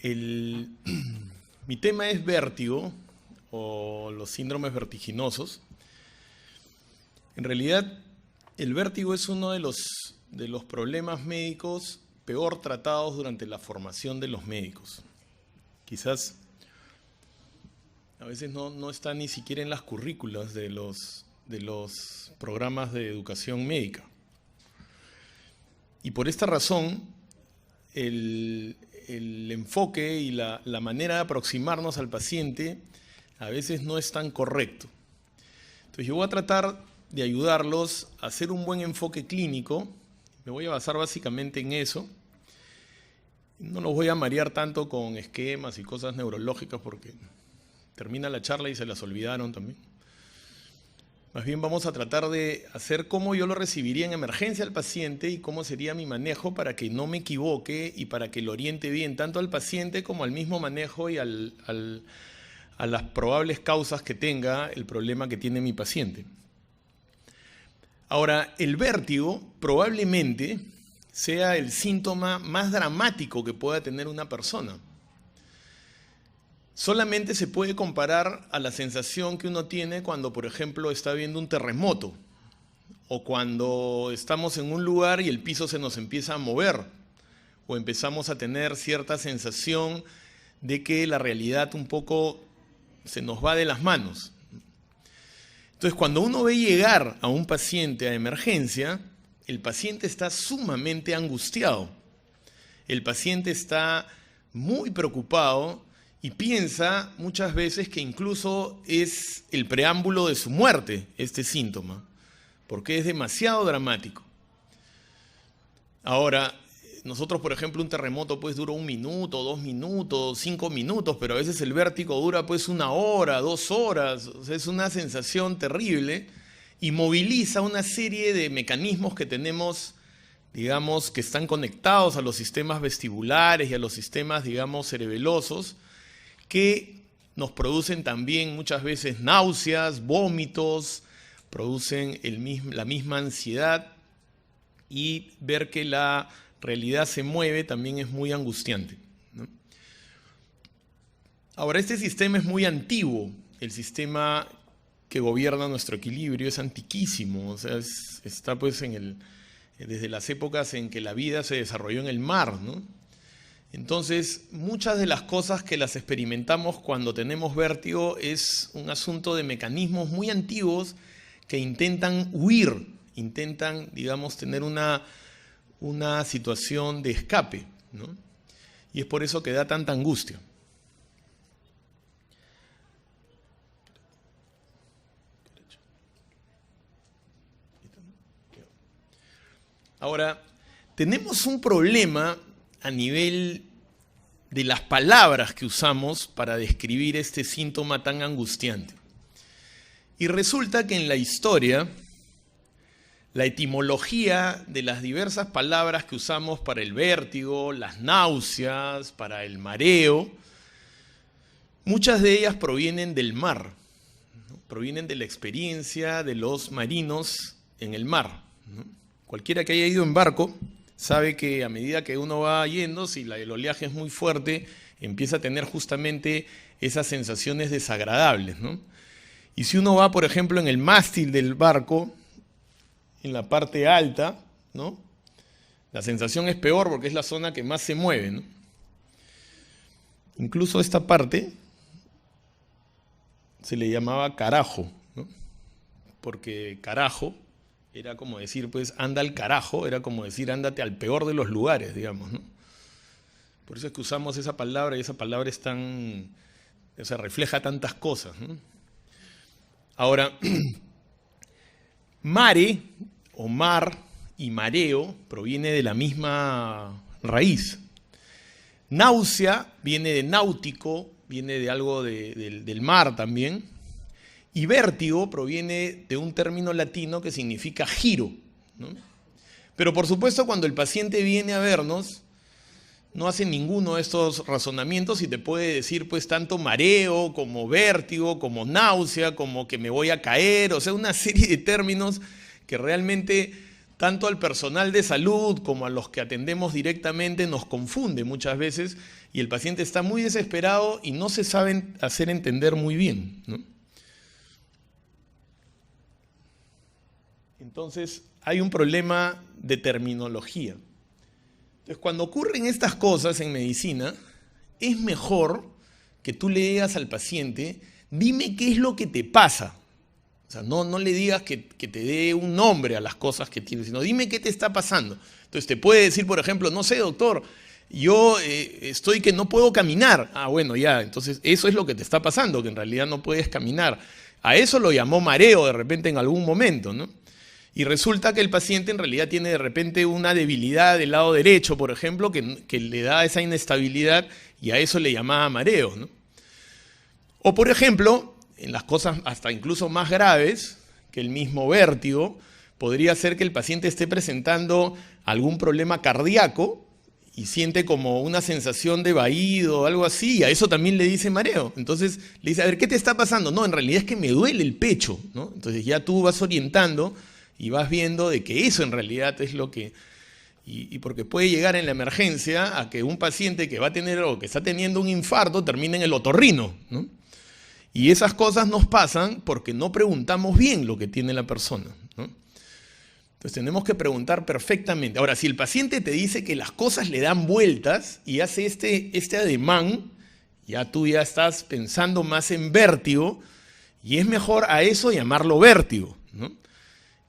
El, mi tema es vértigo o los síndromes vertiginosos. En realidad, el vértigo es uno de los problemas médicos peor tratados durante la formación de los médicos. Quizás a veces no está ni siquiera en las currículas de los programas de educación médica. Y por esta razón, el enfoque y la manera de aproximarnos al paciente a veces no es tan correcto. Entonces yo voy a tratar de ayudarlos a hacer un buen enfoque clínico. Me voy a basar básicamente en eso. No los voy a marear tanto con esquemas y cosas neurológicas porque termina la charla y se las olvidaron también. Más bien vamos a tratar de hacer cómo yo lo recibiría en emergencia al paciente y cómo sería mi manejo para que no me equivoque y para que lo oriente bien tanto al paciente como al mismo manejo y a las probables causas que tenga el problema que tiene mi paciente. Ahora, el vértigo probablemente sea el síntoma más dramático que pueda tener una persona. Solamente se puede comparar a la sensación que uno tiene cuando, por ejemplo, está viendo un terremoto o cuando estamos en un lugar y el piso se nos empieza a mover o empezamos a tener cierta sensación de que la realidad un poco se nos va de las manos. Entonces, cuando uno ve llegar a un paciente a emergencia, el paciente está sumamente angustiado. El paciente está muy preocupado y piensa muchas veces que incluso es el preámbulo de su muerte, este síntoma, porque es demasiado dramático. Ahora, nosotros, por ejemplo, un terremoto pues dura 1 minuto, 2 minutos, 5 minutos, pero a veces el vértigo dura pues 1 hora, 2 horas. O sea, es una sensación terrible y moviliza una serie de mecanismos que tenemos, digamos, que están conectados a los sistemas vestibulares y a los sistemas, digamos, cerebelosos, que nos producen también muchas veces náuseas, vómitos, producen la misma ansiedad y ver que la realidad se mueve también es muy angustiante, ¿no? Ahora, este sistema es muy antiguo, el sistema que gobierna nuestro equilibrio es antiquísimo, o sea, está pues desde las épocas en que la vida se desarrolló en el mar, ¿no? Entonces, muchas de las cosas que las experimentamos cuando tenemos vértigo es un asunto de mecanismos muy antiguos que intentan huir, intentan, digamos, tener una situación de escape, ¿no? Y es por eso que da tanta angustia. Ahora, tenemos un problema a nivel de las palabras que usamos para describir este síntoma tan angustiante. Y resulta que en la historia, la etimología de las diversas palabras que usamos para el vértigo, las náuseas, para el mareo, muchas de ellas provienen del mar, ¿no? Provienen de la experiencia de los marinos en el mar, ¿no? Cualquiera que haya ido en barco sabe que a medida que uno va yendo, si el oleaje es muy fuerte, empieza a tener justamente esas sensaciones desagradables, ¿no? Y si uno va, por ejemplo, en el mástil del barco, en la parte alta, ¿no? La sensación es peor porque es la zona que más se mueve, ¿no? Incluso esta parte se le llamaba carajo, ¿no? Porque carajo era como decir, pues, anda al carajo, era como decir, ándate al peor de los lugares, digamos, ¿no? Por eso es que usamos esa palabra y esa palabra es tan, o sea, refleja tantas cosas, ¿no? Ahora, mare o mar y mareo proviene de la misma raíz. Náusea viene de náutico, viene de algo del mar también. Y vértigo proviene de un término latino que significa giro, ¿no? Pero por supuesto cuando el paciente viene a vernos, no hace ninguno de estos razonamientos y te puede decir pues tanto mareo como vértigo, como náusea, como que me voy a caer, o sea, una serie de términos que realmente tanto al personal de salud como a los que atendemos directamente nos confunde muchas veces y el paciente está muy desesperado y no se sabe hacer entender muy bien, ¿no? Entonces, hay un problema de terminología. Entonces, cuando ocurren estas cosas en medicina, es mejor que tú le digas al paciente, dime qué es lo que te pasa. O sea, no le digas que te dé un nombre a las cosas que tienes, sino dime qué te está pasando. Entonces, te puede decir, por ejemplo, no sé, doctor, yo estoy que no puedo caminar. Ah, bueno, ya, entonces eso es lo que te está pasando, que en realidad no puedes caminar. A eso lo llamó mareo de repente en algún momento, ¿no? Y resulta que el paciente en realidad tiene de repente una debilidad del lado derecho, por ejemplo, que le da esa inestabilidad y a eso le llamaba mareo, ¿no? O por ejemplo, en las cosas hasta incluso más graves que el mismo vértigo, podría ser que el paciente esté presentando algún problema cardíaco y siente como una sensación de vaído o algo así, y a eso también le dice mareo. Entonces le dice, a ver, ¿qué te está pasando? No, en realidad es que me duele el pecho, ¿no? Entonces ya tú vas orientando y vas viendo de que eso en realidad es lo que... Y porque puede llegar en la emergencia a que un paciente que va a tener o que está teniendo un infarto termine en el otorrino, ¿no? Y esas cosas nos pasan porque no preguntamos bien lo que tiene la persona, ¿no? Entonces tenemos que preguntar perfectamente. Ahora, si el paciente te dice que las cosas le dan vueltas y hace este ademán, tú ya estás pensando más en vértigo y es mejor a eso llamarlo vértigo, ¿no?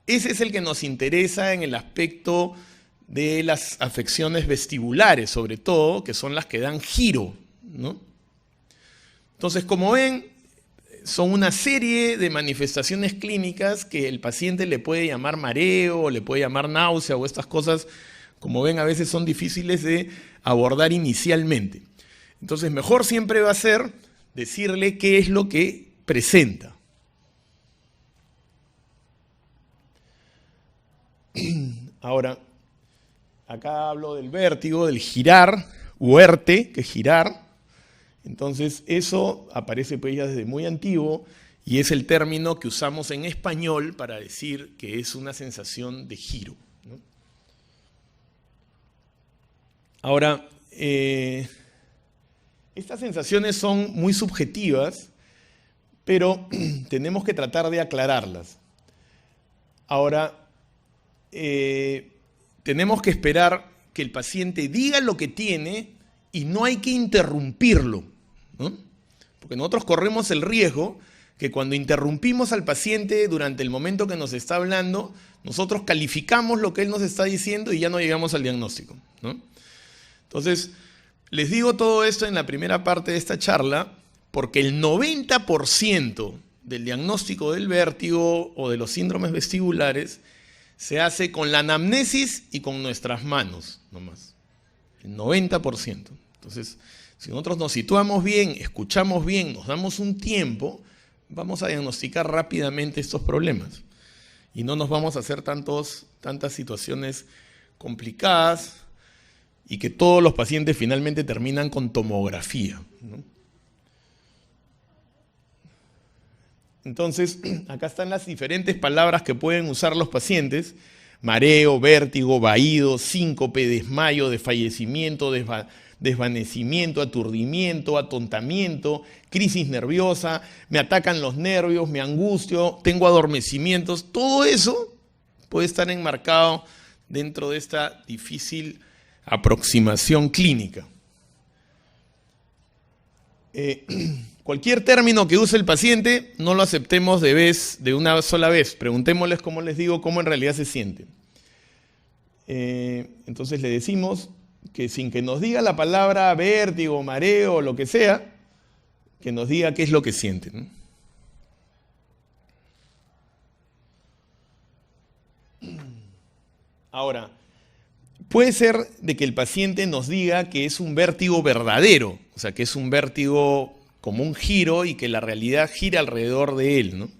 Ese es el que nos interesa en el aspecto de las afecciones vestibulares, sobre todo, que son las que dan giro, ¿no? Entonces, como ven, son una serie de manifestaciones clínicas que el paciente le puede llamar mareo, o le puede llamar náusea, o estas cosas, como ven, a veces son difíciles de abordar inicialmente. Entonces, mejor siempre va a ser decirle qué es lo que presenta. Ahora, acá hablo del vértigo, del girar, huerte, que es girar. Entonces, eso aparece pues ya desde muy antiguo y es el término que usamos en español para decir que es una sensación de giro, ¿no? Ahora, estas sensaciones son muy subjetivas, pero tenemos que tratar de aclararlas. Ahora, tenemos que esperar que el paciente diga lo que tiene y no hay que interrumpirlo, ¿no? Porque nosotros corremos el riesgo que cuando interrumpimos al paciente durante el momento que nos está hablando, nosotros calificamos lo que él nos está diciendo y ya no llegamos al diagnóstico, ¿no? Entonces, les digo todo esto en la primera parte de esta charla porque el 90% del diagnóstico del vértigo o de los síndromes vestibulares se hace con la anamnesis y con nuestras manos, nomás. El 90%. Entonces, si nosotros nos situamos bien, escuchamos bien, nos damos un tiempo, vamos a diagnosticar rápidamente estos problemas. Y no nos vamos a hacer tantas situaciones complicadas y que todos los pacientes finalmente terminan con tomografía, ¿no? Entonces, acá están las diferentes palabras que pueden usar los pacientes: mareo, vértigo, vaído, síncope, desmayo, desfallecimiento, desvanecimiento, aturdimiento, atontamiento, crisis nerviosa, me atacan los nervios, me angustio, tengo adormecimientos. Todo eso puede estar enmarcado dentro de esta difícil aproximación clínica. Cualquier término que use el paciente, no lo aceptemos de una sola vez. Preguntémosles, como les digo, cómo en realidad se sienten. Entonces le decimos que sin que nos diga la palabra vértigo, mareo o lo que sea, que nos diga qué es lo que sienten, ¿no? Ahora, puede ser de que el paciente nos diga que es un vértigo verdadero, o sea, que es un vértigo como un giro y que la realidad gira alrededor de él, ¿no?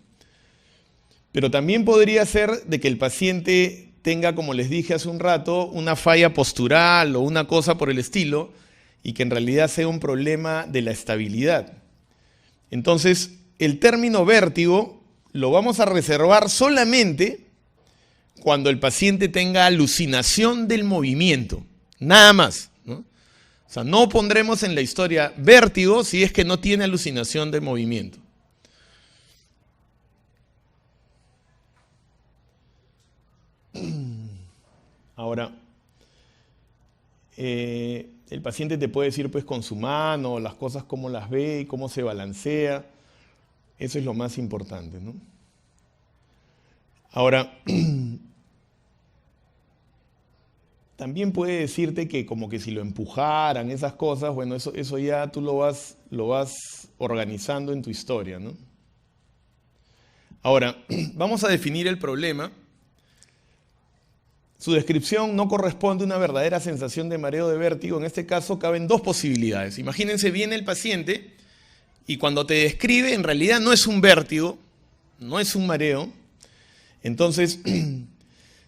Pero también podría ser de que el paciente tenga, como les dije hace un rato, una falla postural o una cosa por el estilo y que en realidad sea un problema de la estabilidad. Entonces, el término vértigo lo vamos a reservar solamente cuando el paciente tenga alucinación del movimiento, nada más, ¿no? O sea, no pondremos en la historia vértigo si es que no tiene alucinación de movimiento. Ahora, el paciente te puede decir pues con su mano, las cosas cómo las ve y cómo se balancea. Eso es lo más importante, ¿no? Ahora, también puede decirte que como que si lo empujaran, esas cosas, bueno, eso ya tú lo vas organizando en tu historia, ¿no? Ahora, vamos a definir el problema. Su descripción no corresponde a una verdadera sensación de mareo de vértigo. En este caso caben dos posibilidades. Imagínense, viene el paciente y cuando te describe, en realidad no es un vértigo, no es un mareo. Entonces,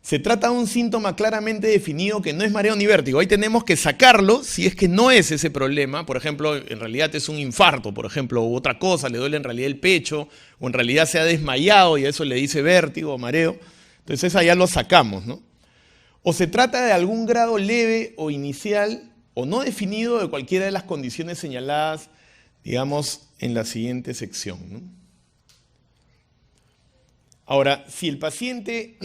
se trata de un síntoma claramente definido que no es mareo ni vértigo. Ahí tenemos que sacarlo si es que no es ese problema. Por ejemplo, en realidad es un infarto, por ejemplo, u otra cosa, le duele en realidad el pecho, o en realidad se ha desmayado y a eso le dice vértigo o mareo. Entonces, esa ya lo sacamos, ¿no? O se trata de algún grado leve o inicial o no definido de cualquiera de las condiciones señaladas, digamos, en la siguiente sección, ¿no? Ahora, si el paciente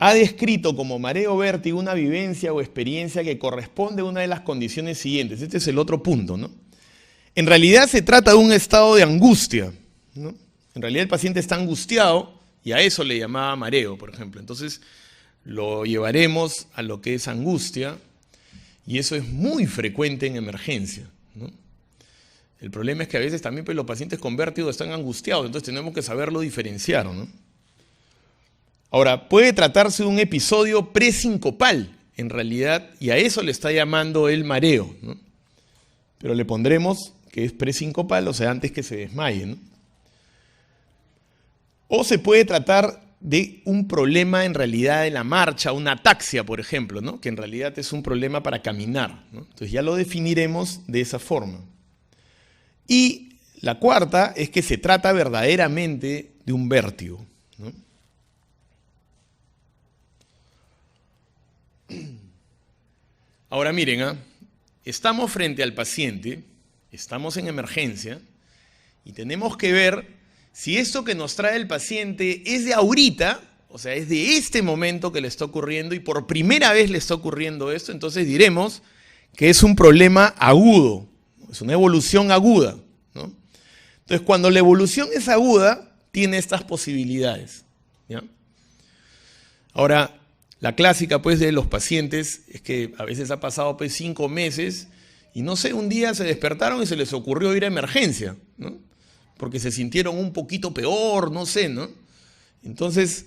ha descrito como mareo vértigo una vivencia o experiencia que corresponde a una de las condiciones siguientes, este es el otro punto, ¿no? En realidad se trata de un estado de angustia, ¿no? En realidad el paciente está angustiado y a eso le llamaba mareo, por ejemplo. Entonces, lo llevaremos a lo que es angustia, y eso es muy frecuente en emergencia, ¿no? El problema es que a veces también pues, los pacientes con vértigo están angustiados, entonces tenemos que saberlo diferenciar, ¿no? Ahora, puede tratarse de un episodio presincopal, en realidad, y a eso le está llamando el mareo, ¿no? Pero le pondremos que es presincopal, o sea, antes que se desmaye, ¿no? O se puede tratar de un problema en realidad de la marcha, una ataxia, por ejemplo, ¿no? Que en realidad es un problema para caminar, ¿no? Entonces ya lo definiremos de esa forma. Y la cuarta es que se trata verdaderamente de un vértigo, ¿no? Ahora miren, estamos frente al paciente, estamos en emergencia y tenemos que ver si esto que nos trae el paciente es de ahorita, o sea, es de este momento que le está ocurriendo y por primera vez le está ocurriendo esto, entonces diremos que es un problema agudo, es una evolución aguda, ¿no? Entonces, cuando la evolución es aguda, tiene estas posibilidades, ¿ya? Ahora, la clásica pues de los pacientes es que a veces ha pasado pues 5 meses y no sé, un día se despertaron y se les ocurrió ir a emergencia, ¿no? Porque se sintieron un poquito peor, no sé, ¿no? Entonces,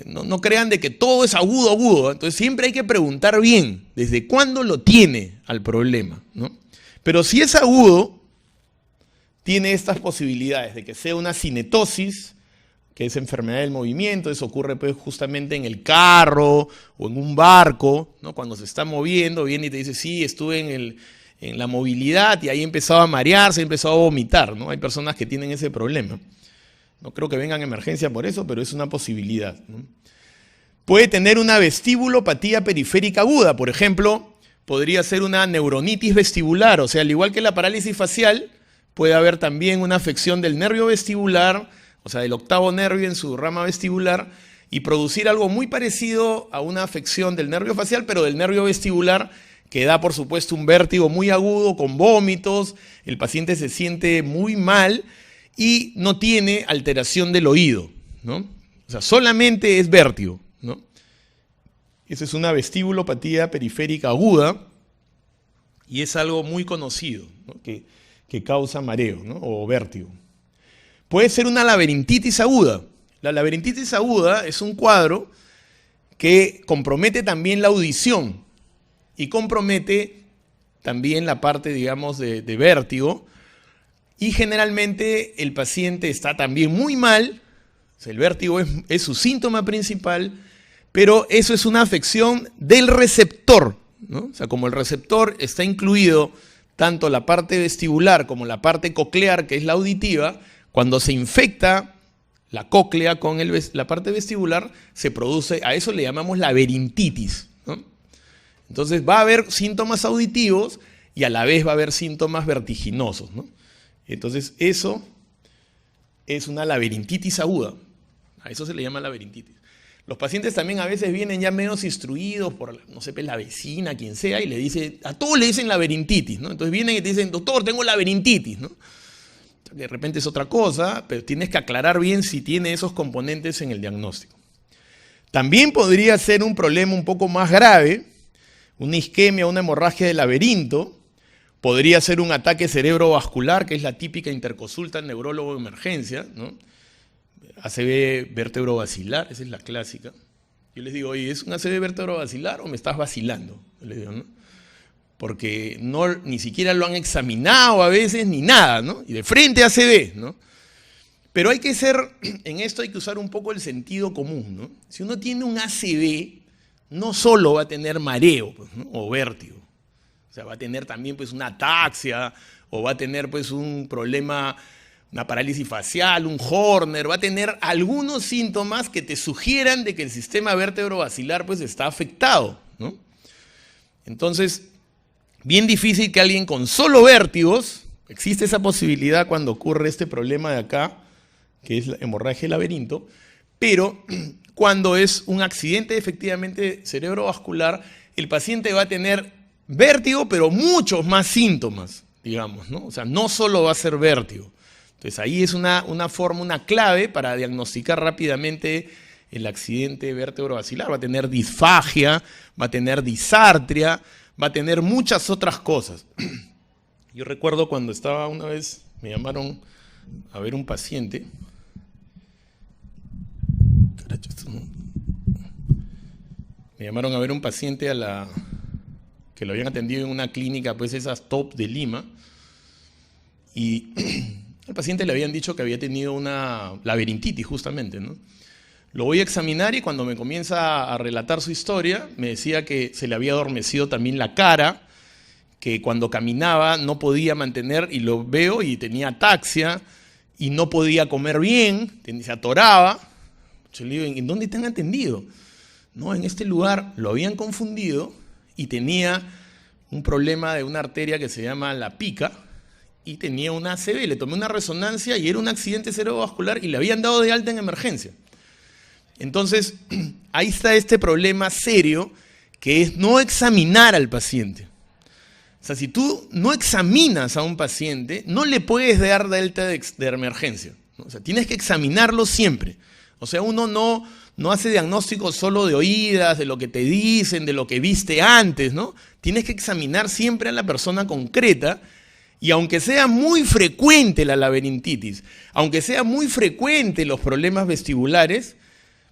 no crean de que todo es agudo, agudo. Entonces, siempre hay que preguntar bien, ¿desde cuándo lo tiene al problema, ¿no? Pero si es agudo, tiene estas posibilidades de que sea una cinetosis, que es enfermedad del movimiento. Eso ocurre pues justamente en el carro o en un barco, ¿no? Cuando se está moviendo, viene y te dice, sí, estuve en la movilidad y ahí empezaba a marearse, empezaba a vomitar, ¿no? Hay personas que tienen ese problema. No creo que vengan a emergencia por eso, pero es una posibilidad, ¿no? Puede tener una vestibulopatía periférica aguda, por ejemplo, podría ser una neuronitis vestibular, o sea, al igual que la parálisis facial, puede haber también una afección del nervio vestibular, o sea, del octavo nervio en su rama vestibular, y producir algo muy parecido a una afección del nervio facial, pero del nervio vestibular, que da, por supuesto, un vértigo muy agudo, con vómitos, el paciente se siente muy mal y no tiene alteración del oído, ¿no? O sea, solamente es vértigo, ¿no? Esa es una vestibulopatía periférica aguda y es algo muy conocido, ¿no? que causa mareo, ¿no? O vértigo. Puede ser una laberintitis aguda. La laberintitis aguda es un cuadro que compromete también la audición y compromete también la parte, digamos, de vértigo. Y generalmente el paciente está también muy mal, o sea, el vértigo es su síntoma principal, pero eso es una afección del receptor, ¿no? O sea, como el receptor está incluido tanto la parte vestibular como la parte coclear, que es la auditiva, cuando se infecta la cóclea con la parte vestibular, se produce, a eso le llamamos laberintitis, ¿no? Entonces va a haber síntomas auditivos y a la vez va a haber síntomas vertiginosos, ¿no? Entonces eso es una laberintitis aguda. A eso se le llama laberintitis. Los pacientes también a veces vienen ya menos instruidos por, no sé, la vecina, quien sea, y le dice, a todos le dicen laberintitis, ¿no? Entonces vienen y te dicen, doctor, tengo laberintitis, ¿no? De repente es otra cosa, pero tienes que aclarar bien si tiene esos componentes en el diagnóstico. También podría ser un problema un poco más grave, una isquemia, una hemorragia del laberinto. Podría ser un ataque cerebrovascular, que es la típica interconsulta al neurólogo de emergencia, ¿no? ACV vértebro-basilar, esa es la clásica. Yo les digo, oye, ¿es un ACV vértebro-basilar o me estás vacilando? Yo les digo, ¿no? Porque ni siquiera lo han examinado a veces, ni nada, ¿no? Y de frente ACV, ¿no? Pero en esto hay que usar un poco el sentido común, ¿no? Si uno tiene un ACV, no solo va a tener mareo, pues, ¿no? O vértigo. O sea, va a tener también pues una ataxia, o va a tener pues un problema, una parálisis facial, un Horner, va a tener algunos síntomas que te sugieran de que el sistema vértebro-basilar pues está afectado, ¿no? Entonces, bien difícil que alguien con solo vértigos, existe esa posibilidad cuando ocurre este problema de acá, que es la hemorragia del laberinto, pero cuando es un accidente efectivamente cerebrovascular, el paciente va a tener vértigo, pero muchos más síntomas, digamos, ¿no? O sea, no solo va a ser vértigo. Entonces ahí es una forma, una clave para diagnosticar rápidamente el accidente vértebro-basilar. Va a tener disfagia, va a tener disartria, va a tener muchas otras cosas. Yo recuerdo cuando estaba una vez, me llamaron a ver un paciente. Me llamaron a ver un paciente que lo habían atendido en una clínica, pues esas top de Lima, y al paciente le habían dicho que había tenido una laberintitis justamente, ¿no? Lo voy a examinar y cuando me comienza a relatar su historia, me decía que se le había adormecido también la cara, que cuando caminaba no podía mantener, y lo veo y tenía ataxia, y no podía comer bien, se atoraba. Yo le digo, ¿en dónde te han atendido? No, en este lugar lo habían confundido y tenía un problema de una arteria que se llama la pica y tenía una ACV. Le tomé una resonancia y era un accidente cerebrovascular y le habían dado de alta en emergencia. Entonces, ahí está este problema serio que es no examinar al paciente. O sea, si tú no examinas a un paciente, no le puedes dar de alta de emergencia, ¿no? O sea, tienes que examinarlo siempre. O sea, uno no hace diagnóstico solo de oídas, de lo que te dicen, de lo que viste antes, ¿no? Tienes que examinar siempre a la persona concreta y aunque sea muy frecuente la laberintitis, aunque sea muy frecuente los problemas vestibulares,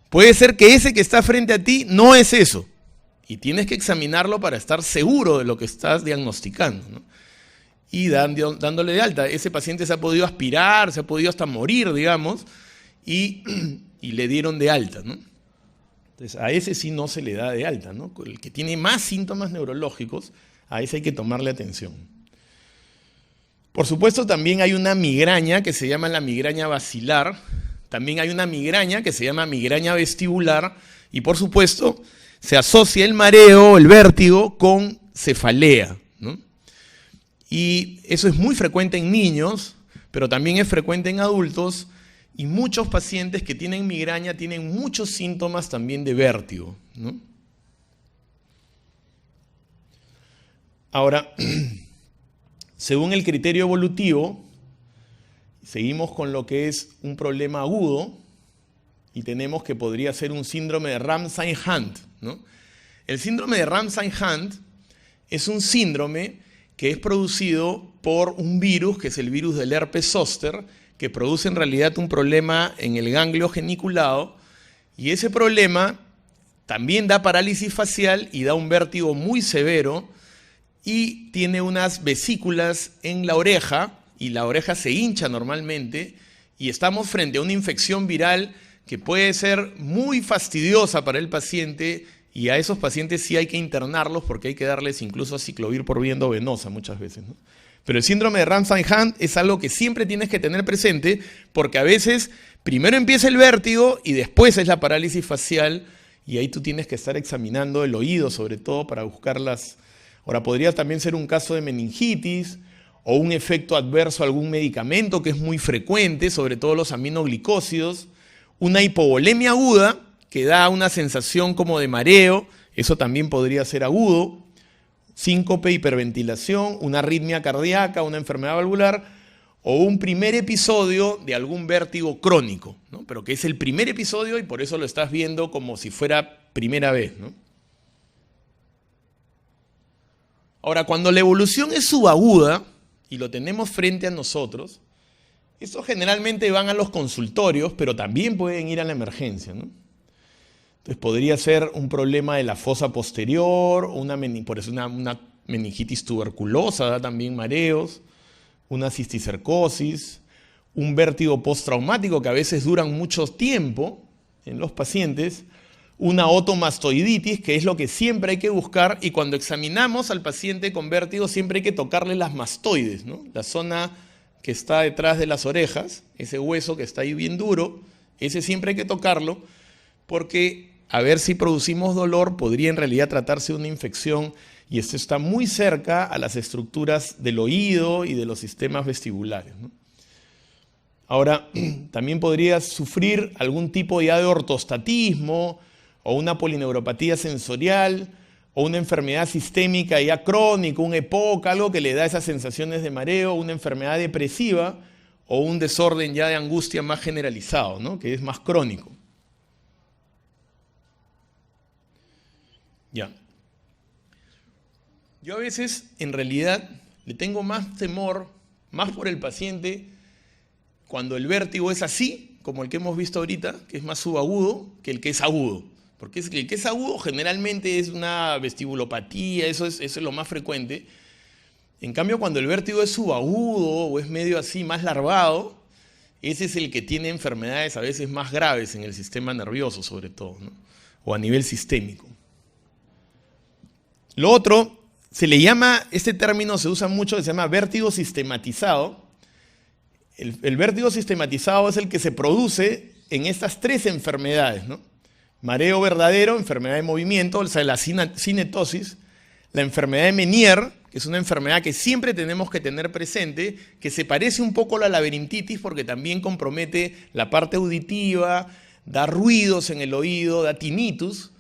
puede ser que ese que está frente a ti no es eso. Y tienes que examinarlo para estar seguro de lo que estás diagnosticando, ¿no? Y dándole de alta. Ese paciente se ha podido aspirar, se ha podido hasta morir, digamos, y le dieron de alta, ¿no? Entonces, a ese sí no se le da de alta, ¿no? El que tiene más síntomas neurológicos, a ese hay que tomarle atención. Por supuesto, también hay una migraña que se llama la migraña basilar, también hay una migraña que se llama migraña vestibular, y por supuesto, se asocia el mareo, el vértigo, con cefalea, ¿no? Y eso es muy frecuente en niños, pero también es frecuente en adultos, y muchos pacientes que tienen migraña tienen muchos síntomas también de vértigo, ¿no? Ahora, según el criterio evolutivo, seguimos con lo que es un problema agudo y tenemos que podría ser un síndrome de Ramsay-Hunt, ¿no? El síndrome de Ramsay-Hunt es un síndrome que es producido por un virus, que es el virus del herpes zóster, que produce en realidad un problema en el ganglio geniculado, y ese problema también da parálisis facial y da un vértigo muy severo, y tiene unas vesículas en la oreja, y la oreja se hincha normalmente, y estamos frente a una infección viral que puede ser muy fastidiosa para el paciente Y a esos pacientes sí hay que internarlos porque hay que darles incluso aciclovir por vía endovenosa muchas veces, ¿no? Pero el síndrome de Ramsay-Hunt es algo que siempre tienes que tener presente porque a veces primero empieza el vértigo y después es la parálisis facial y ahí tú tienes que estar examinando el oído sobre todo para buscarlas. Ahora podría también ser un caso de meningitis o un efecto adverso a algún medicamento que es muy frecuente, sobre todo los aminoglicósidos, una hipovolemia aguda que da una sensación como de mareo, eso también podría ser agudo, síncope, hiperventilación, una arritmia cardíaca, una enfermedad valvular o un primer episodio de algún vértigo crónico, ¿no? Pero que es el primer episodio y por eso lo estás viendo como si fuera primera vez, ¿no? Ahora, cuando la evolución es subaguda y lo tenemos frente a nosotros, estos generalmente van a los consultorios, pero también pueden ir a la emergencia, ¿no? Entonces podría ser un problema de la fosa posterior, una meningitis tuberculosa, da también mareos, una cisticercosis, un vértigo postraumático que a veces duran mucho tiempo en los pacientes, una otomastoiditis, que es lo que siempre hay que buscar, y cuando examinamos al paciente con vértigo siempre hay que tocarle las mastoides, ¿no? La zona que está detrás de las orejas, ese hueso que está ahí bien duro, ese siempre hay que tocarlo, porque a ver si producimos dolor, podría en realidad tratarse de una infección y esto está muy cerca a las estructuras del oído y de los sistemas vestibulares, ¿no? Ahora, también podrías sufrir algún tipo ya de ortostatismo o una polineuropatía sensorial o una enfermedad sistémica ya crónica, un EPOC, algo que le da esas sensaciones de mareo, una enfermedad depresiva o un desorden ya de angustia más generalizado, ¿no? Que es más crónico. Ya. Yo a veces, en realidad, le tengo más temor, más por el paciente, cuando el vértigo es así, como el que hemos visto ahorita, que es más subagudo, que el que es agudo. Porque el que es agudo generalmente es una vestibulopatía, eso es lo más frecuente. En cambio, cuando el vértigo es subagudo o es medio así, más larvado, ese es el que tiene enfermedades a veces más graves en el sistema nervioso, sobre todo, ¿no? O a nivel sistémico. Lo otro, se le llama, este término se usa mucho, se llama vértigo sistematizado. El vértigo sistematizado es el que se produce en estas tres enfermedades, ¿no? Mareo verdadero, enfermedad de movimiento, o sea, la cinetosis, la enfermedad de Meniere, que es una enfermedad que siempre tenemos que tener presente, que se parece un poco a la laberintitis porque también compromete la parte auditiva, da ruidos en el oído, da tinnitus,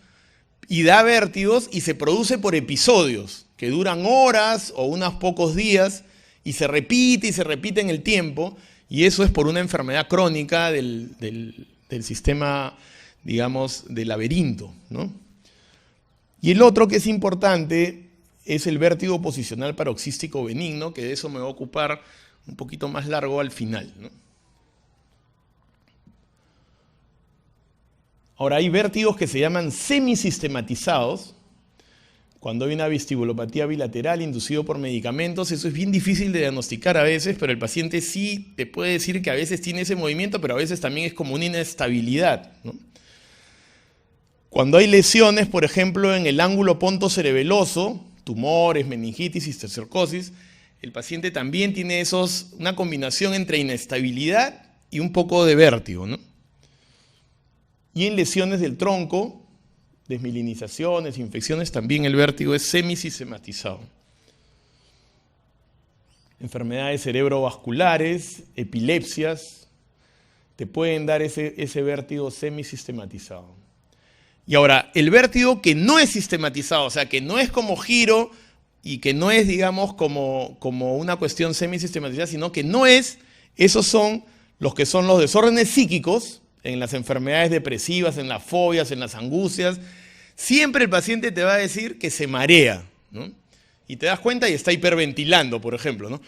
y da vértigos y se produce por episodios que duran horas o unos pocos días y se repite en el tiempo y eso es por una enfermedad crónica del sistema, digamos, del laberinto, ¿no? Y el otro que es importante es el vértigo posicional paroxístico benigno, que de eso me voy a ocupar un poquito más largo al final, ¿no? Ahora, hay vértigos que se llaman semisistematizados, cuando hay una vestibulopatía bilateral inducido por medicamentos. Eso es bien difícil de diagnosticar a veces, pero el paciente sí te puede decir que a veces tiene ese movimiento, pero a veces también es como una inestabilidad, ¿no? Cuando hay lesiones, por ejemplo, en el ángulo pontocerebeloso, tumores, meningitis, cisticercosis, el paciente también tiene una combinación entre inestabilidad y un poco de vértigo, ¿no? Y en lesiones del tronco, desmilinizaciones, infecciones, también el vértigo es semisistematizado. Enfermedades cerebrovasculares, epilepsias, te pueden dar ese vértigo semisistematizado. Y ahora, el vértigo que no es sistematizado, o sea, que no es como giro y que no es, digamos, como una cuestión semisistematizada, sino que no es, esos son los que son los desórdenes psíquicos, en las enfermedades depresivas, en las fobias, en las angustias. Siempre el paciente te va a decir que se marea, ¿no? Y te das cuenta y está hiperventilando, por ejemplo, ¿no?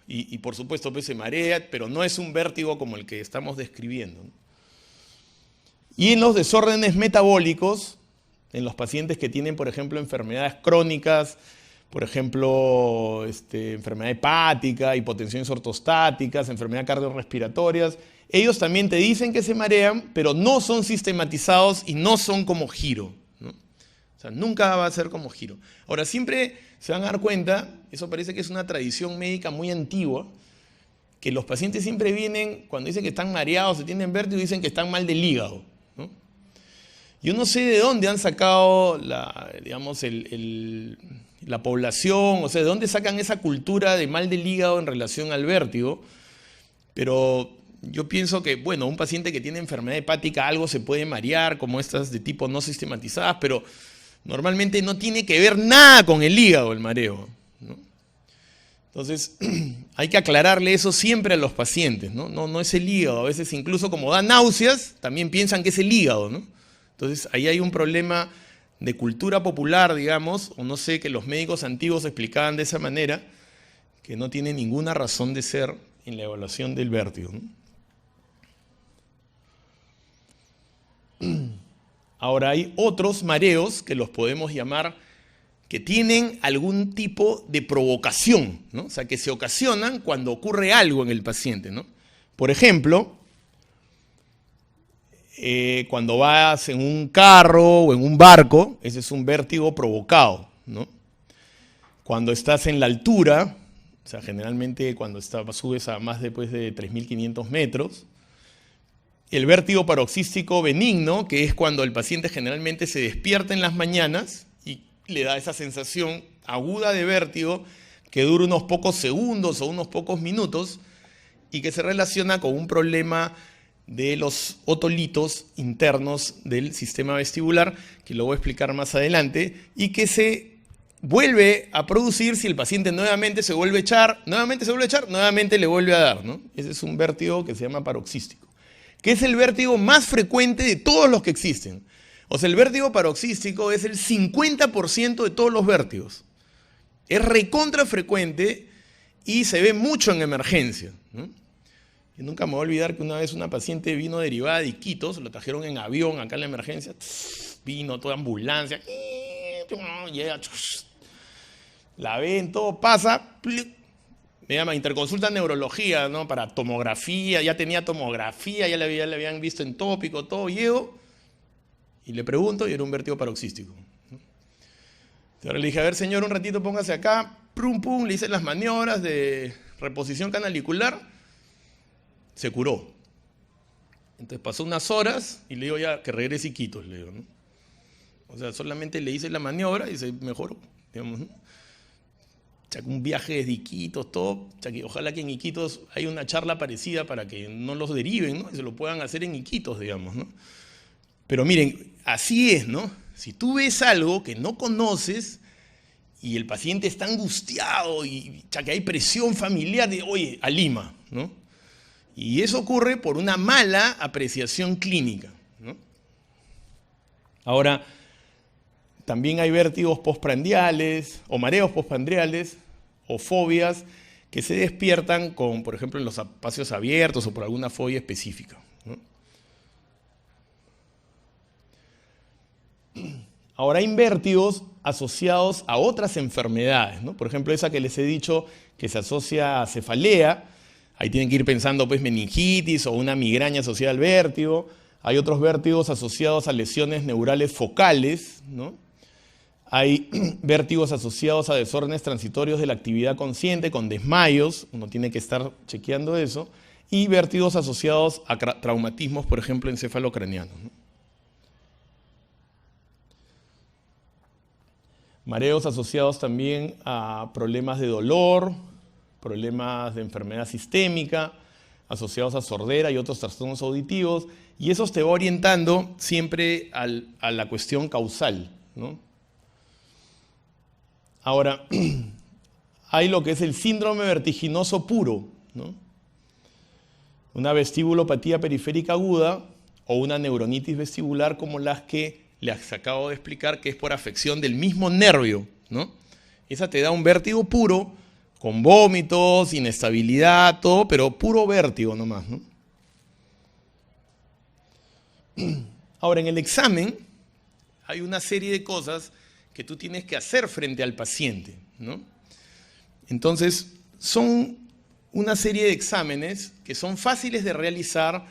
Y por supuesto pues se marea, pero no es un vértigo como el que estamos describiendo, ¿no? Y en los desórdenes metabólicos, en los pacientes que tienen, por ejemplo, enfermedades crónicas, por ejemplo, enfermedad hepática, hipotensiones ortostáticas, enfermedades cardiorrespiratorias, ellos también te dicen que se marean, pero no son sistematizados y no son como giro, ¿no? O sea, nunca va a ser como giro. Ahora, siempre se van a dar cuenta, eso parece que es una tradición médica muy antigua, que los pacientes siempre vienen, cuando dicen que están mareados, se tienen vértigo, dicen que están mal del hígado, ¿no? Yo no sé de dónde han sacado digamos, la población, o sea, de dónde sacan esa cultura de mal del hígado en relación al vértigo, pero yo pienso que, bueno, un paciente que tiene enfermedad hepática algo se puede marear, como estas de tipo no sistematizadas, pero normalmente no tiene que ver nada con el hígado el mareo, ¿no? Entonces, hay que aclararle eso siempre a los pacientes, ¿no? No es el hígado, a veces incluso como da náuseas, también piensan que es el hígado, ¿no? Entonces, ahí hay un problema de cultura popular, digamos, o no sé, que los médicos antiguos explicaban de esa manera, que no tiene ninguna razón de ser en la evaluación del vértigo, ¿no? Ahora, hay otros mareos que los podemos llamar que tienen algún tipo de provocación, ¿no? O sea, que se ocasionan cuando ocurre algo en el paciente, ¿no? Por ejemplo, cuando vas en un carro o en un barco, ese es un vértigo provocado, ¿no? Cuando estás en la altura, o sea, generalmente cuando subes a más de 3.500 metros, el vértigo paroxístico benigno, que es cuando el paciente generalmente se despierta en las mañanas y le da esa sensación aguda de vértigo que dura unos pocos segundos o unos pocos minutos y que se relaciona con un problema de los otolitos internos del sistema vestibular, que lo voy a explicar más adelante, y que se vuelve a producir si el paciente nuevamente se vuelve a echar, nuevamente le vuelve a dar, ¿no? Ese es un vértigo que se llama paroxístico, que es el vértigo más frecuente de todos los que existen. O sea, el vértigo paroxístico es el 50% de todos los vértigos. Es recontra frecuente y se ve mucho en emergencia, ¿no? Yo nunca me voy a olvidar que una vez una paciente vino derivada de Iquitos, lo trajeron en avión acá en la emergencia, vino toda ambulancia, llega, la ven, todo pasa, me llama interconsulta neurología, ¿no? Para tomografía, ya tenía tomografía, ya le habían visto en tópico, todo, llego y le pregunto y era un vértigo paroxístico, ¿no? Ahora le dije, a ver señor, un ratito póngase acá, pum, pum, le hice las maniobras de reposición canalicular, se curó. Entonces pasó unas horas y le digo ya que regrese a Iquitos, le digo, ¿no? O sea, solamente le hice la maniobra y se mejoró, digamos, ¿no? Un viaje desde Iquitos, todo. Ojalá que en Iquitos haya una charla parecida para que no los deriven, ¿no? Y se lo puedan hacer en Iquitos, digamos, ¿no? Pero miren, así es, ¿no? Si tú ves algo que no conoces y el paciente está angustiado y que hay presión familiar de, oye, a Lima, ¿no? Y eso ocurre por una mala apreciación clínica, ¿no? Ahora, también hay vértigos postprandiales o mareos postprandiales o fobias que se despiertan con, por ejemplo, en los espacios abiertos o por alguna fobia específica, ¿no? Ahora hay vértigos asociados a otras enfermedades, ¿no? Por ejemplo, esa que les he dicho que se asocia a cefalea. Ahí tienen que ir pensando pues meningitis o una migraña asociada al vértigo. Hay otros vértigos asociados a lesiones neurales focales, ¿no? Hay vértigos asociados a desórdenes transitorios de la actividad consciente con desmayos, uno tiene que estar chequeando eso, y vértigos asociados a traumatismos, por ejemplo, encefalocranianos, ¿no? Mareos asociados también a problemas de dolor, problemas de enfermedad sistémica, asociados a sordera y otros trastornos auditivos, y eso te va orientando siempre a la cuestión causal, ¿no? Ahora, hay lo que es el síndrome vertiginoso puro, ¿no? Una vestibulopatía periférica aguda o una neuronitis vestibular como las que les acabo de explicar, que es por afección del mismo nervio, ¿no? Esa te da un vértigo puro, con vómitos, inestabilidad, todo, pero puro vértigo nomás, ¿no? Ahora, en el examen hay una serie de cosas que tú tienes que hacer frente al paciente, ¿no? Entonces, son una serie de exámenes que son fáciles de realizar,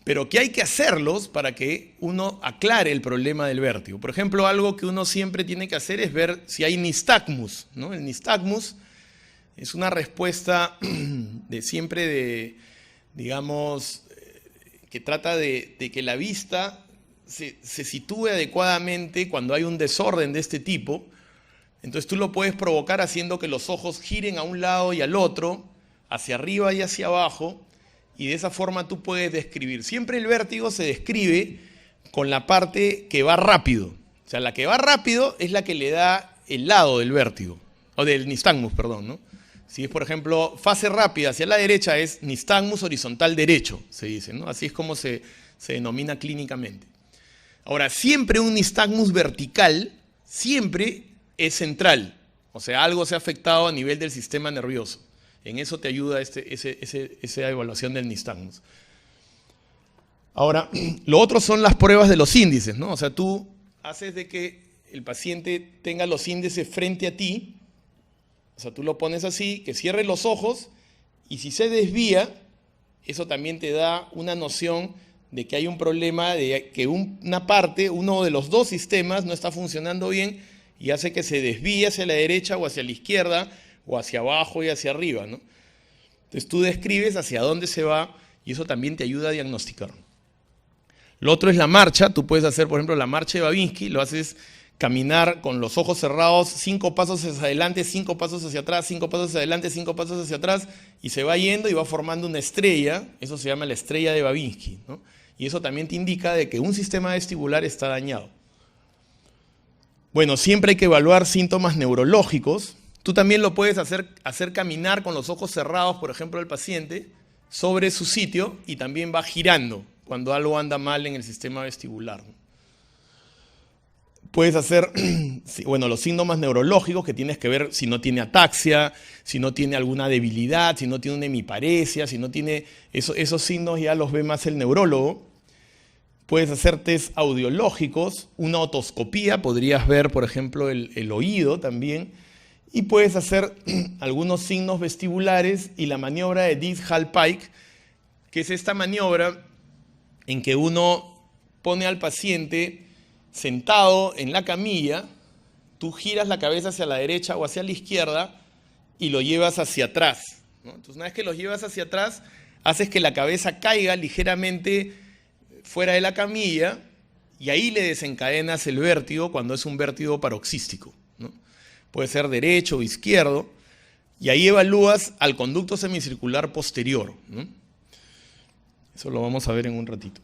pero que hay que hacerlos para que uno aclare el problema del vértigo. Por ejemplo, algo que uno siempre tiene que hacer es ver si hay nistagmus, ¿no? El nistagmus es una respuesta digamos, que trata de que la vista se sitúe adecuadamente cuando hay un desorden de este tipo. Entonces tú lo puedes provocar haciendo que los ojos giren a un lado y al otro, hacia arriba y hacia abajo, y de esa forma tú puedes describir. Siempre el vértigo se describe con la parte que va rápido. O sea, la que va rápido es la que le da el lado del vértigo, o del nistagmus, perdón, ¿no? Si es, por ejemplo, fase rápida hacia la derecha, es nistagmus horizontal derecho, se dice, ¿no? Así es como se denomina clínicamente. Ahora, siempre un nistagmus vertical, siempre es central. O sea, algo se ha afectado a nivel del sistema nervioso. En eso te ayuda esa evaluación del nistagmus. Ahora, lo otro son las pruebas de los índices, ¿no? O sea, tú haces de que el paciente tenga los índices frente a ti. O sea, tú lo pones así, que cierre los ojos, y si se desvía, eso también te da una noción de que hay un problema, de que una parte, uno de los dos sistemas no está funcionando bien y hace que se desvíe hacia la derecha o hacia la izquierda, o hacia abajo y hacia arriba, ¿no? Entonces tú describes hacia dónde se va y eso también te ayuda a diagnosticar. Lo otro es la marcha. Tú puedes hacer, por ejemplo, la marcha de Babinski, lo haces caminar con los ojos cerrados, 5 pasos hacia adelante, 5 pasos hacia atrás, 5 pasos hacia adelante, 5 pasos hacia atrás, y se va yendo y va formando una estrella. Eso se llama la estrella de Babinski, ¿no? Y eso también te indica de que un sistema vestibular está dañado. Bueno, siempre hay que evaluar síntomas neurológicos. Tú también lo puedes hacer caminar con los ojos cerrados, por ejemplo, el paciente, sobre su sitio, y también va girando cuando algo anda mal en el sistema vestibular. Puedes hacer, bueno, los síntomas neurológicos, que tienes que ver si no tiene ataxia, si no tiene alguna debilidad, si no tiene una hemiparesia, si no tiene... Esos signos ya los ve más el neurólogo. Puedes hacer test audiológicos, una otoscopía, podrías ver, por ejemplo, el oído también. Y puedes hacer algunos signos vestibulares y la maniobra de Dietz-Hallpike, que es esta maniobra en que uno pone al paciente sentado en la camilla, tú giras la cabeza hacia la derecha o hacia la izquierda y lo llevas hacia atrás, ¿no? Entonces, una vez que lo llevas hacia atrás, haces que la cabeza caiga ligeramente fuera de la camilla y ahí le desencadenas el vértigo cuando es un vértigo paroxístico, ¿no? Puede ser derecho o izquierdo, y ahí evalúas al conducto semicircular posterior, ¿no? Eso lo vamos a ver en un ratito.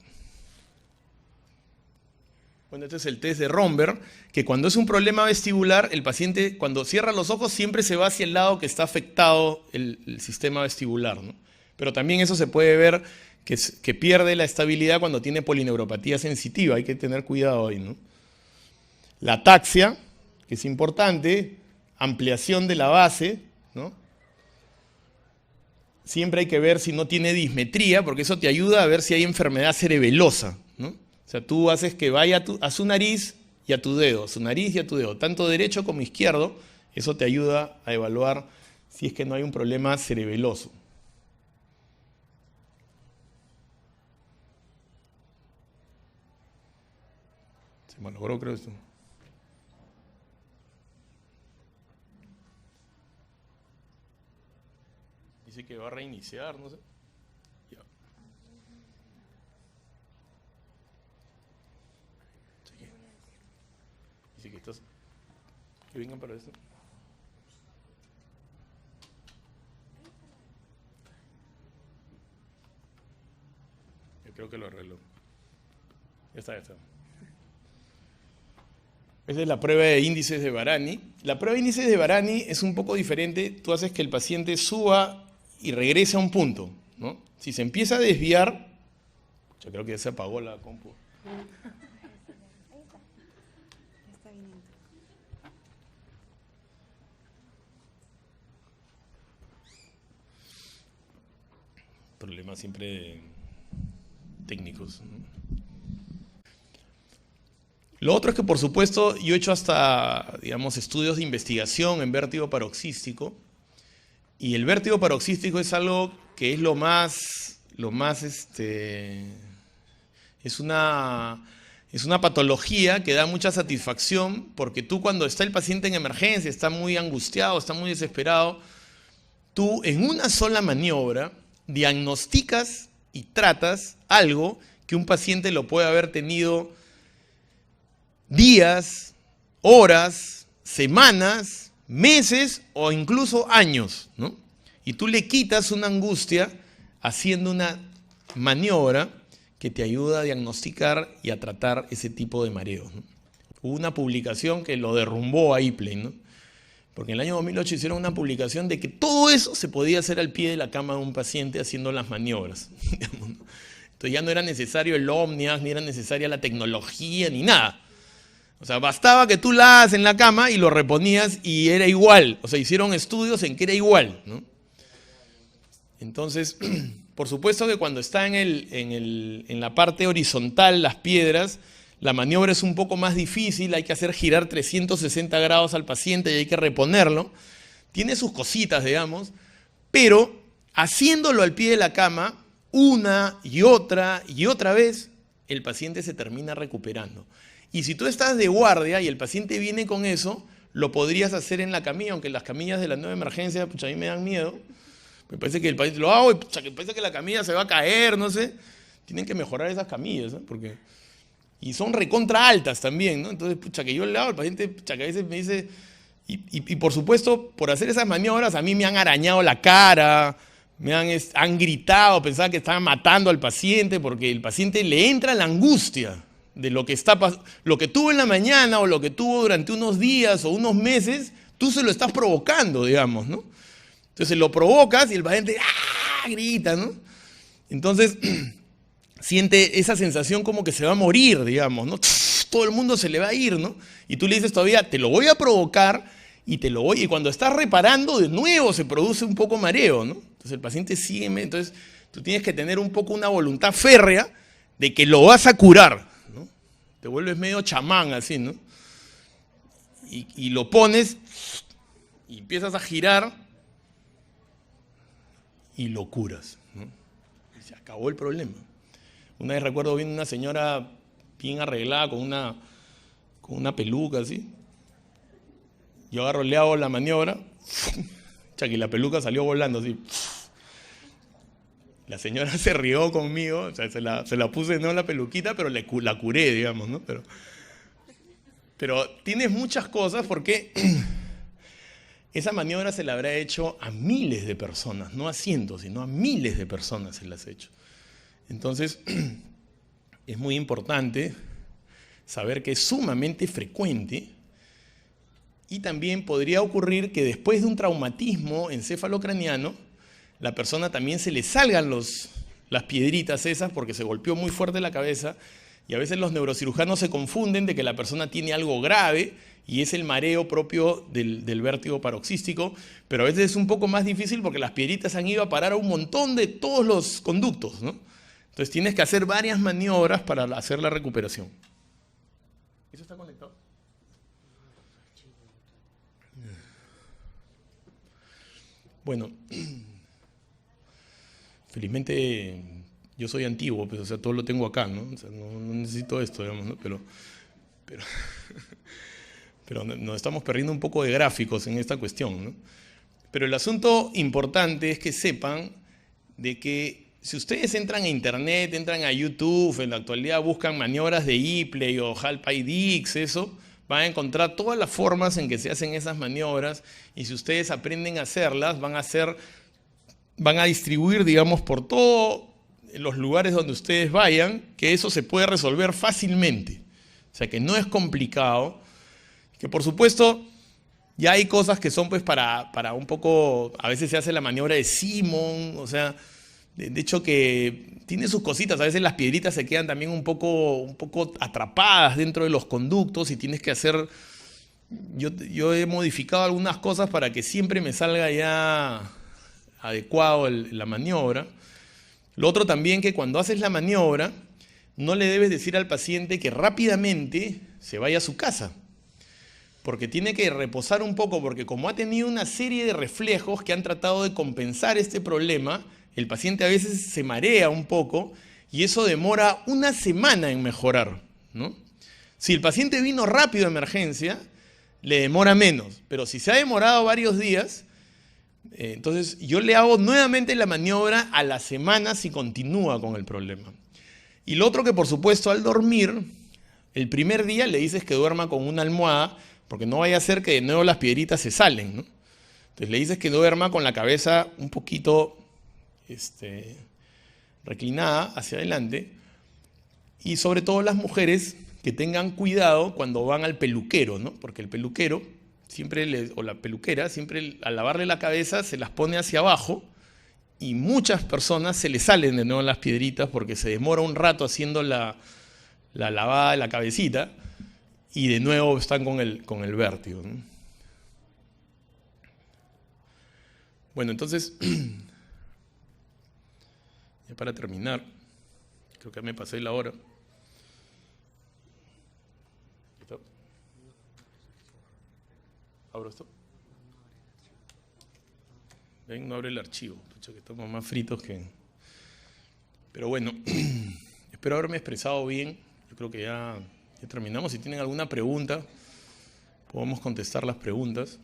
Bueno, este es el test de Romberg, que cuando es un problema vestibular, el paciente cuando cierra los ojos siempre se va hacia el lado que está afectado el sistema vestibular, ¿no? Pero también eso se puede ver que pierde la estabilidad cuando tiene polineuropatía sensitiva. Hay que tener cuidado ahí, ¿no? La ataxia, que es importante, ampliación de la base, ¿no? Siempre hay que ver si no tiene dismetría, porque eso te ayuda a ver si hay enfermedad cerebelosa, ¿no? O sea, tú haces que vaya a su nariz y a tu dedo, tanto derecho como izquierdo. Eso te ayuda a evaluar si es que no hay un problema cerebeloso. Se me logró, creo esto. Dice que va a reiniciar, no sé. Ya. Dice que vengan para esto. Yo creo que lo arregló. Ya está. Esa es la prueba de índices de Varani. La prueba de índices de Varani es un poco diferente. Tú haces que el paciente suba y regrese a un punto, ¿no? Si se empieza a desviar, yo creo que ya se apagó la compu. Problemas siempre técnicos, ¿no? Lo otro es que, por supuesto, yo he hecho hasta, digamos, estudios de investigación en vértigo paroxístico, y el vértigo paroxístico es algo que es lo más Es una patología que da mucha satisfacción porque tú cuando está el paciente en emergencia, está muy angustiado, está muy desesperado, tú en una sola maniobra diagnosticas y tratas algo que un paciente lo puede haber tenido días, horas, semanas, meses o incluso años, ¿no? Y tú le quitas una angustia haciendo una maniobra que te ayuda a diagnosticar y a tratar ese tipo de mareos, ¿no? Hubo una publicación que lo derrumbó a Ipley, ¿no? Porque en el año 2008 hicieron una publicación de que todo eso se podía hacer al pie de la cama de un paciente haciendo las maniobras. Entonces ya no era necesario el Omnias, ni era necesaria la tecnología, ni nada. O sea, bastaba que tú la hagas en la cama y lo reponías y era igual. O sea, hicieron estudios en que era igual, ¿no? Entonces, por supuesto que cuando está en la parte horizontal, las piedras, la maniobra es un poco más difícil, hay que hacer girar 360 grados al paciente y hay que reponerlo. Tiene sus cositas, digamos, pero haciéndolo al pie de la cama, una y otra vez, el paciente se termina recuperando. Y si tú estás de guardia y el paciente viene con eso, lo podrías hacer en la camilla, aunque las camillas de la nueva emergencia, pucha, a mí me dan miedo. Me parece que el paciente lo hago y pucha, que parece que la camilla se va a caer, no sé. Tienen que mejorar esas camillas, ¿no? Y son recontra altas también, ¿no? Entonces, pucha, que yo le hago al paciente, pucha, que a veces me dice... Y por supuesto, por hacer esas maniobras, a mí me han arañado la cara, han gritado, pensaba que estaban matando al paciente, porque el paciente le entra la angustia de lo que tuvo en la mañana o lo que tuvo durante unos días o unos meses, tú se lo estás provocando, digamos, ¿no? Entonces lo provocas y el paciente grita, ¿no? Entonces siente esa sensación como que se va a morir, digamos, ¿no? Todo el mundo se le va a ir, ¿no? Y tú le dices todavía, te lo voy a provocar y cuando estás reparando, de nuevo se produce un poco mareo, ¿no? Entonces el paciente sigue, entonces tú tienes que tener un poco una voluntad férrea de que lo vas a curar, ¿no? Te vuelves medio chamán así, ¿no? Y lo pones y empiezas a girar y lo curas, ¿no? Y se acabó el problema. Una vez recuerdo viendo una señora bien arreglada con una peluca así. Yo agarro, le hago la maniobra, y la peluca salió volando así. La señora se rió conmigo, o sea, se la puse no la peluquita, pero la curé, digamos, ¿no? Pero tienes muchas cosas porque esa maniobra se la habrá hecho a miles de personas, no a cientos, sino a miles de personas se las ha hecho. Entonces, es muy importante saber que es sumamente frecuente y también podría ocurrir que después de un traumatismo encefalocraniano, la persona también se le salgan las piedritas esas porque se golpeó muy fuerte la cabeza y a veces los neurocirujanos se confunden de que la persona tiene algo grave y es el mareo propio del vértigo paroxístico, pero a veces es un poco más difícil porque las piedritas han ido a parar a un montón de todos los conductos, ¿no? Entonces tienes que hacer varias maniobras para hacer la recuperación. ¿Eso está conectado? Bueno, felizmente yo soy antiguo, pues, o sea, todo lo tengo acá, ¿no? O sea, no necesito esto, digamos, ¿no? Pero nos estamos perdiendo un poco de gráficos en esta cuestión, ¿no? Pero el asunto importante es que sepan de que si ustedes entran a internet, entran a YouTube, en la actualidad buscan maniobras de Ipley o HALP-IDX, eso, van a encontrar todas las formas en que se hacen esas maniobras y si ustedes aprenden a hacerlas, van a distribuir, digamos, por todos los lugares donde ustedes vayan, que eso se puede resolver fácilmente. O sea, que no es complicado, que por supuesto ya hay cosas que son pues para un poco, a veces se hace la maniobra de Simon, o sea, de hecho que tiene sus cositas, a veces las piedritas se quedan también un poco atrapadas dentro de los conductos y tienes que hacer... Yo he modificado algunas cosas para que siempre me salga ya adecuado la maniobra. Lo otro también que cuando haces la maniobra no le debes decir al paciente que rápidamente se vaya a su casa, porque tiene que reposar un poco, porque como ha tenido una serie de reflejos que han tratado de compensar este problema, el paciente a veces se marea un poco y eso demora una semana en mejorar, ¿no? Si el paciente vino rápido a emergencia, le demora menos, pero si se ha demorado varios días, entonces yo le hago nuevamente la maniobra a la semana si continúa con el problema. Y lo otro que, por supuesto, al dormir, el primer día le dices que duerma con una almohada, porque no vaya a ser que de nuevo las piedritas se salen, ¿no? Entonces le dices que duerma con la cabeza un poquito reclinada hacia adelante, y sobre todo las mujeres que tengan cuidado cuando van al peluquero, ¿no? Porque el peluquero o la peluquera siempre al lavarle la cabeza se las pone hacia abajo, y muchas personas se les salen de nuevo las piedritas porque se demora un rato haciendo la lavada de la cabecita y de nuevo están con el vértigo, ¿no? Bueno, entonces, ya para terminar, creo que me pasé la hora. ¿Abro esto? Ven, no abre el archivo. Pucha, que estamos más fritos que... Pero bueno, espero haberme expresado bien. Yo creo que ya terminamos. Si tienen alguna pregunta, podemos contestar las preguntas.